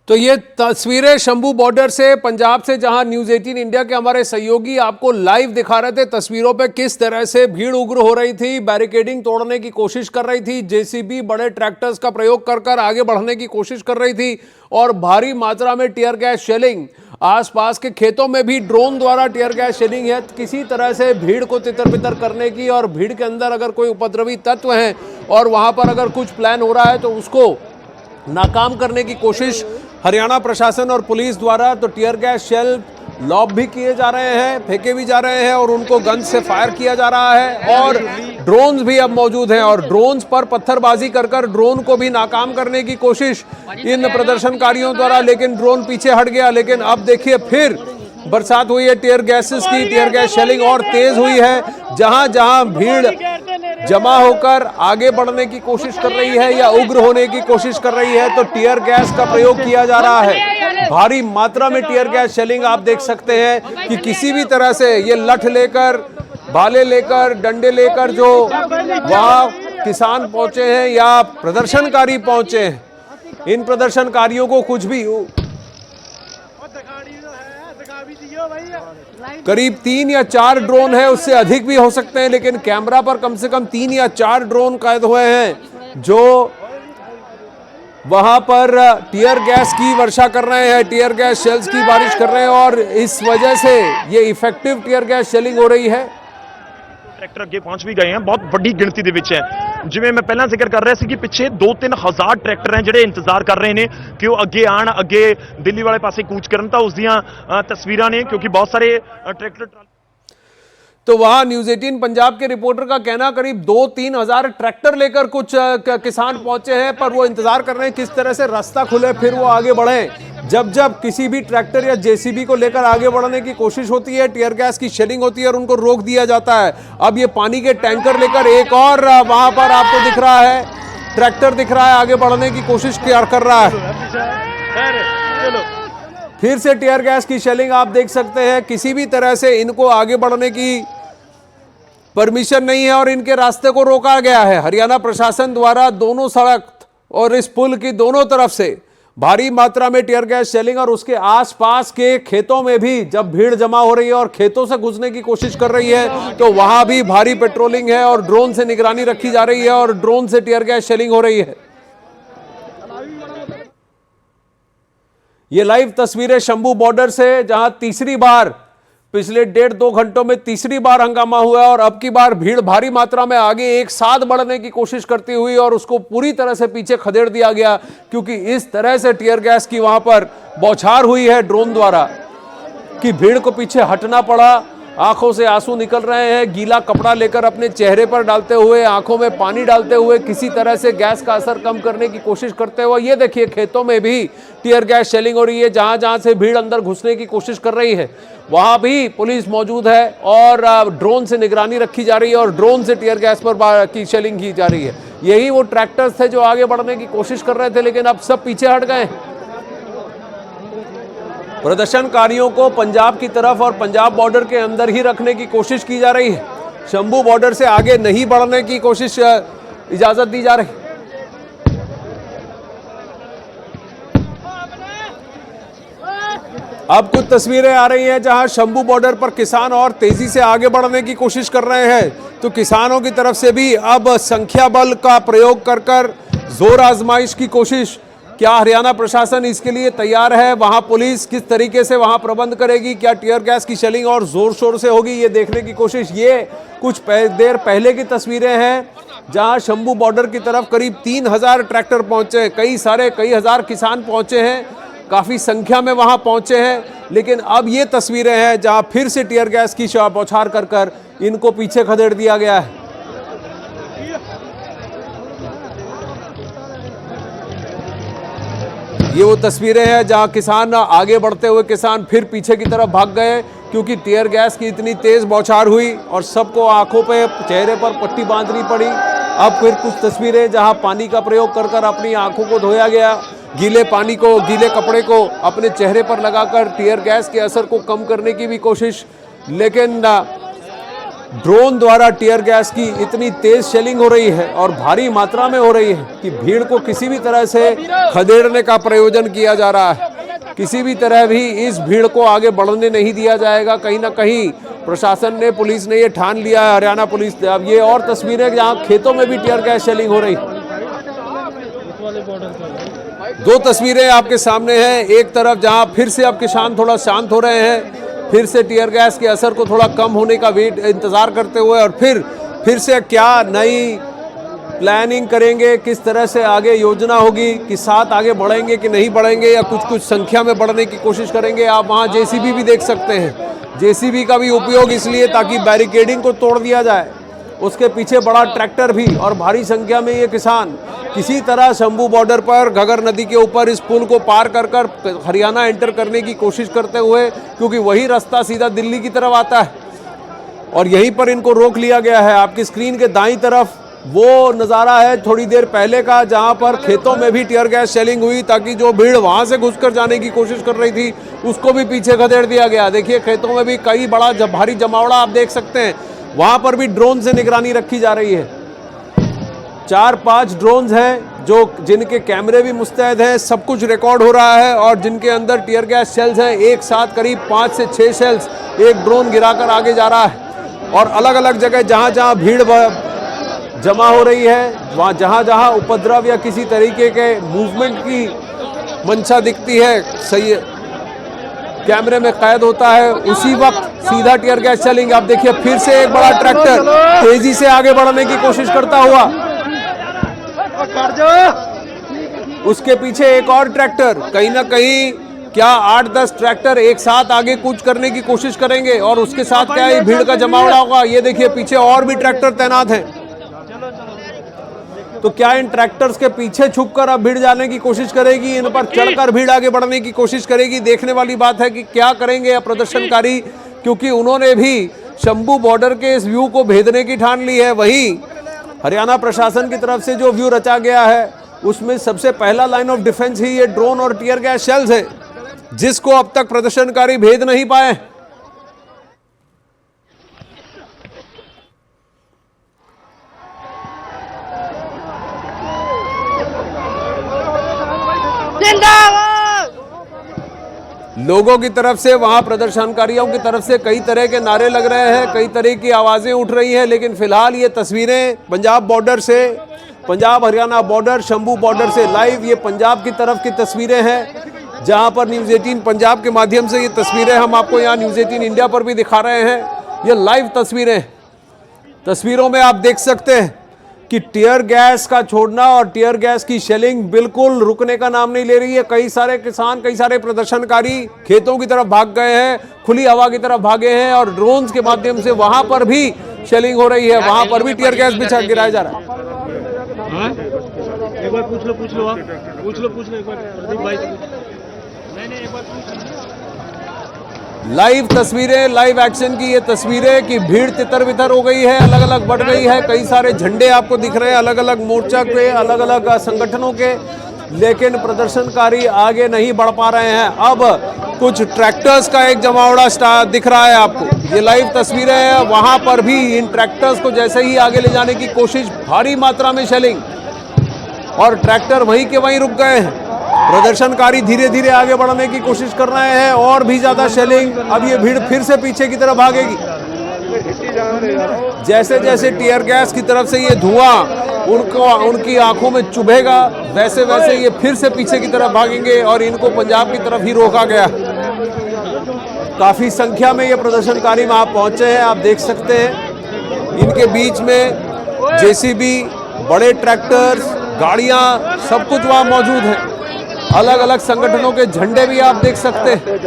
तो ये तस्वीरें शंभू बॉर्डर से पंजाब से, जहां न्यूज 18 इंडिया के हमारे सहयोगी आपको लाइव दिखा रहे थे तस्वीरों पे किस तरह से भीड़ उग्र हो रही थी, बैरिकेडिंग तोड़ने की कोशिश कर रही थी, जेसीबी बड़े ट्रैक्टर्स का प्रयोग कर आगे बढ़ने की कोशिश कर रही थी और भारी मात्रा में टीयर गैस शेलिंग, आसपास के खेतों में भी ड्रोन द्वारा टीयर गैस शेलिंग है किसी तरह से भीड़ को तितर बितर करने की। और भीड़ के अंदर अगर कोई उपद्रवी तत्व हैं और वहां पर अगर कुछ प्लान हो रहा है तो उसको नाकाम करने की कोशिश हरियाणा प्रशासन और पुलिस द्वारा। तो टीयर गैस शेल लॉब भी किए जा रहे हैं, फेंके भी जा रहे हैं और उनको गन से फायर किया जा रहा है और ड्रोन्स भी अब मौजूद हैं और ड्रोन्स पर पत्थरबाजी कर ड्रोन को भी नाकाम करने की कोशिश इन प्रदर्शनकारियों द्वारा, लेकिन ड्रोन पीछे हट गया। लेकिन अब देखिए फिर बरसात हुई है टीयर गैसेस की, टीयर गैस शेलिंग और तेज हुई है। जहां जहां भीड़ जमा होकर आगे बढ़ने की कोशिश कर रही है या उग्र होने की कोशिश कर रही है तो टीयर गैस का प्रयोग किया जा रहा है। भारी मात्रा में टीयर गैस शेलिंग आप देख सकते हैं कि किसी भी तरह से ये लठ लेकर, भाले लेकर, डंडे लेकर जो वहां किसान पहुंचे हैं या प्रदर्शनकारी पहुंचे हैं, इन प्रदर्शनकारियों को कुछ भी करीब 3 या 4 ड्रोन है, उससे अधिक भी हो सकते हैं, लेकिन कैमरा पर कम से कम 3 या 4 ड्रोन कैद हुए हैं जो वहां पर टीयर गैस की वर्षा कर रहे हैं, टीयर गैस शेल्स की बारिश कर रहे हैं और इस वजह से ये इफेक्टिव टीयर गैस शेलिंग हो रही है। ट्रैक्टर अगे पहुंच भी गए हैं, बहुत बड़ी गिनती ਦੇ ਵਿੱਚ है। जिवें मैं पहला जिक्र कर रहा ਸੀ कि ਪਿੱਛੇ 2-3 ਹਜ਼ਾਰ ट्रैक्टर हैं ਜਿਹੜੇ इंतजार कर रहे हैं कि वो अगे आन, अगे दिल्ली वाले पासे कूच करन। तो उस दियां तस्वीरां ने, क्योंकि बहुत सारे ट्रैक्टर। तो वहां न्यूज 18 पंजाब के रिपोर्टर का कहना करीब 2-3 हजार ट्रैक्टर लेकर कुछ किसान पहुंचे हैं, पर वो इंतजार कर रहे हैं किस तरह से रास्ता खुले फिर वो आगे बढ़े। जब जब किसी भी ट्रैक्टर या जेसीबी को लेकर आगे बढ़ने की कोशिश होती है, टीयर गैस की शेलिंग होती है और उनको रोक दिया जाता है। अब ये पानी के टैंकर लेकर एक और वहां पर आपको दिख रहा है ट्रैक्टर दिख रहा है, आगे बढ़ने की कोशिश कर रहा है। फिर से टीयर गैस की शेलिंग आप देख सकते हैं। किसी भी तरह से इनको आगे बढ़ने की परमिशन नहीं है और इनके रास्ते को रोका गया है हरियाणा प्रशासन द्वारा। दोनों सड़क और इस पुल की दोनों तरफ से भारी मात्रा में टीयर गैस शेलिंग और उसके आसपास के खेतों में भी जब भीड़ जमा हो रही है और खेतों से घुसने की कोशिश कर रही है तो वहां भी भारी पेट्रोलिंग है और ड्रोन से निगरानी रखी जा रही है और ड्रोन से टीयर गैस शेलिंग हो रही है। ये लाइव तस्वीरें शंभू बॉर्डर से, जहां तीसरी बार पिछले 1.5-2 घंटों में तीसरी बार हंगामा हुआ और अब की बार भीड़ भारी मात्रा में आगे एक साथ बढ़ने की कोशिश करती हुई और उसको पूरी तरह से पीछे खदेड़ दिया गया, क्योंकि इस तरह से टीयर गैस की वहां पर बौछार हुई है ड्रोन द्वारा कि भीड़ को पीछे हटना पड़ा। आंखों से आंसू निकल रहे हैं, गीला कपड़ा लेकर अपने चेहरे पर डालते हुए, आंखों में पानी डालते हुए किसी तरह से गैस का असर कम करने की कोशिश करते हुए। ये देखिए खेतों में भी टीयर गैस शेलिंग हो रही है, जहां जहां से भीड़ अंदर घुसने की कोशिश कर रही है वहां भी पुलिस मौजूद है और ड्रोन से निगरानी रखी जा रही है और ड्रोन से टीयर गैस पर की शेलिंग की जा रही है। यही वो ट्रैक्टर्स थे जो आगे बढ़ने की कोशिश कर रहे थे, लेकिन अब सब पीछे हट गए। प्रदर्शनकारियों को पंजाब की तरफ और पंजाब बॉर्डर के अंदर ही रखने की कोशिश की जा रही है। शंभू बॉर्डर से आगे नहीं बढ़ने की कोशिश इजाजत दी जा रही है। अब कुछ तस्वीरें आ रही हैं जहां शंभू बॉर्डर पर किसान और तेजी से आगे बढ़ने की कोशिश कर रहे हैं, तो किसानों की तरफ से भी अब संख्या बल का प्रयोग कर जोर आजमाइश की कोशिश। क्या हरियाणा प्रशासन इसके लिए तैयार है? वहां पुलिस किस तरीके से वहां प्रबंध करेगी? क्या टीयर गैस की शेलिंग और जोर शोर से होगी? ये देखने की कोशिश। ये कुछ देर पहले की तस्वीरें हैं जहां शंभू बॉर्डर की तरफ करीब 3000 ट्रैक्टर पहुंचे, कई हजार किसान पहुंचे हैं, काफी संख्या में वहां पहुंचे हैं। लेकिन अब ये तस्वीरें हैं जहां फिर से टीयर गैस की बौछार कर इनको पीछे खदेड़ दिया गया है। ये वो तस्वीरें हैं जहां किसान आगे बढ़ते हुए किसान फिर पीछे की तरफ भाग गए, क्योंकि टीयर गैस की इतनी तेज बौछार हुई और सबको आंखों पे, चेहरे पर पट्टी बांधनी पड़ी। अब फिर कुछ तस्वीरें जहां पानी का प्रयोग कर अपनी आंखों को धोया गया, गीले पानी को, गीले कपड़े को अपने चेहरे पर लगाकर टीयर गैस के असर को कम करने की भी कोशिश। लेकिन ड्रोन द्वारा टीयर गैस की इतनी तेज शेलिंग हो रही है और भारी मात्रा में हो रही है कि भीड़ को किसी भी तरह से खदेड़ने का प्रयोजन किया जा रहा है। किसी भी तरह भी इस भीड़ को आगे बढ़ने नहीं दिया जाएगा। कहीं ना कहीं प्रशासन ने, पुलिस ने ये ठान लिया है, हरियाणा पुलिस ने। अब ये और तस्वीरें जहां खेतों में भी टीयर गैस शेलिंग हो रही। दो तस्वीरें आपके सामने हैं। एक तरफ जहां फिर से अब किसान थोड़ा शांत हो रहे हैं, फिर से टीयर गैस के असर को थोड़ा कम होने का इंतजार करते हुए, और फिर से क्या नई प्लानिंग करेंगे, किस तरह से आगे योजना होगी कि साथ आगे बढ़ेंगे कि नहीं बढ़ेंगे, या कुछ संख्या में बढ़ने की कोशिश करेंगे। आप वहां जेसीबी भी देख सकते हैं। जेसीबी का भी उपयोग इसलिए ताकि बैरिकेडिंग को तोड़ दिया जाए। उसके पीछे बड़ा ट्रैक्टर भी और भारी संख्या में ये किसान किसी तरह शंभू बॉर्डर पर घगर नदी के ऊपर इस पुल को पार कर हरियाणा एंटर करने की कोशिश करते हुए, क्योंकि वही रास्ता सीधा दिल्ली की तरफ आता है और यहीं पर इनको रोक लिया गया है। आपकी स्क्रीन के दाईं तरफ वो नज़ारा है थोड़ी देर पहले का, जहां पर खेतों में भी टीयर गैस शेलिंग हुई ताकि जो भीड़ वहां से घुसकर जाने की कोशिश कर रही थी उसको भी पीछे खदेड़ दिया गया। देखिए खेतों में भी कई बड़ा भारी जमावड़ा आप देख सकते हैं। वहां पर भी ड्रोन से निगरानी रखी जा रही है। 4-5 ड्रोन्स हैं जिनके कैमरे भी मुस्तैद हैं, सब कुछ रिकॉर्ड हो रहा है और जिनके अंदर टीयर गैस शेल्स हैं। एक साथ करीब 5 से 6 शेल्स एक ड्रोन गिराकर आगे जा रहा है और अलग अलग जगह जहां जहां भीड़ जमा हो रही है, वहां जहां जहां उपद्रव या किसी तरीके के मूवमेंट की मंशा दिखती है, सही कैमरे में कैद होता है, उसी वक्त सीधा टीयर गैस चलेंगे। आप देखिए फिर से एक बड़ा ट्रैक्टर तेजी से आगे बढ़ने की कोशिश करता हुआ, उसके पीछे एक और ट्रैक्टर, कहीं ना कहीं क्या 8-10 ट्रैक्टर एक साथ आगे कूच करने की कोशिश करेंगे और उसके साथ क्या ये भीड़ का जमावड़ा होगा। ये देखिए पीछे और भी ट्रैक्टर तैनात हैं। तो क्या इन ट्रैक्टर्स के पीछे छुपकर अब भीड़ जाने की कोशिश करेगी, इन पर चढ़कर भीड़ आगे बढ़ने की कोशिश करेगी। देखने वाली बात है कि क्या करेंगे अब प्रदर्शनकारी, क्योंकि उन्होंने भी शंभू बॉर्डर के इस व्यू को भेदने की ठान ली है। वहीं हरियाणा प्रशासन की तरफ से जो व्यू रचा गया है उसमें सबसे पहला लाइन ऑफ डिफेंस ही ये ड्रोन और टीयर गैस शेल्स है, जिसको अब तक प्रदर्शनकारी भेद नहीं पाए। लोगों की तरफ से, वहां प्रदर्शनकारियों की तरफ से कई तरह के नारे लग रहे हैं, कई तरह की आवाजें उठ रही हैं, लेकिन फिलहाल ये तस्वीरें पंजाब बॉर्डर से, पंजाब हरियाणा बॉर्डर, शंभू बॉर्डर से लाइव ये पंजाब की तरफ की तस्वीरें हैं, जहां पर न्यूज़ 18 पंजाब के माध्यम से ये तस्वीरें हम आपको यहाँ न्यूज़ 18 इंडिया पर भी दिखा रहे हैं। ये लाइव तस्वीरें, तस्वीरों में आप देख सकते हैं कि टीयर गैस का छोड़ना और टीयर गैस की शेलिंग बिल्कुल रुकने का नाम नहीं ले रही है। कई सारे किसान, कई सारे प्रदर्शनकारी खेतों की तरफ भाग गए हैं, खुली हवा की तरफ भागे हैं और ड्रोन्स के माध्यम से वहां पर भी शेलिंग हो रही है, वहां पर भी टीयर गैस बिछा गिराया जा रहा है। एक बार पूछ लो आप, पूछ लो एक बार प्रदीप भाई से। नहीं एक बार लाइव तस्वीरें, लाइव एक्शन की ये तस्वीरें कि भीड़ तितर बितर हो गई है, अलग अलग बढ़ गई है। कई सारे झंडे आपको दिख रहे हैं अलग अलग मोर्चा के, अलग अलग संगठनों के, लेकिन प्रदर्शनकारी आगे नहीं बढ़ पा रहे हैं। अब कुछ ट्रैक्टर्स का एक जमावड़ा दिख रहा है आपको, ये लाइव तस्वीरें हैं। वहां पर भी इन ट्रैक्टर्स को जैसे ही आगे ले जाने की कोशिश, भारी मात्रा में शेलिंग और ट्रैक्टर वहीं के वहीं रुक गए हैं। प्रदर्शनकारी धीरे धीरे आगे बढ़ने की कोशिश कर रहे हैं और भी ज्यादा शेलिंग। अब ये भीड़ फिर से पीछे की तरफ भागेगी। जैसे जैसे टीयर गैस की तरफ से ये धुआं उनकी आंखों में चुभेगा, वैसे वैसे ये फिर से पीछे की तरफ भागेंगे और इनको पंजाब की तरफ ही रोका गया। काफी संख्या में ये प्रदर्शनकारी वहां पहुंचे हैं, आप देख सकते हैं। इनके बीच में जेसीबी, बड़े ट्रैक्टर्स, गाड़ियां, सब कुछ वहां मौजूद है। अलग अलग संगठनों के झंडे भी आप देख सकते हैं।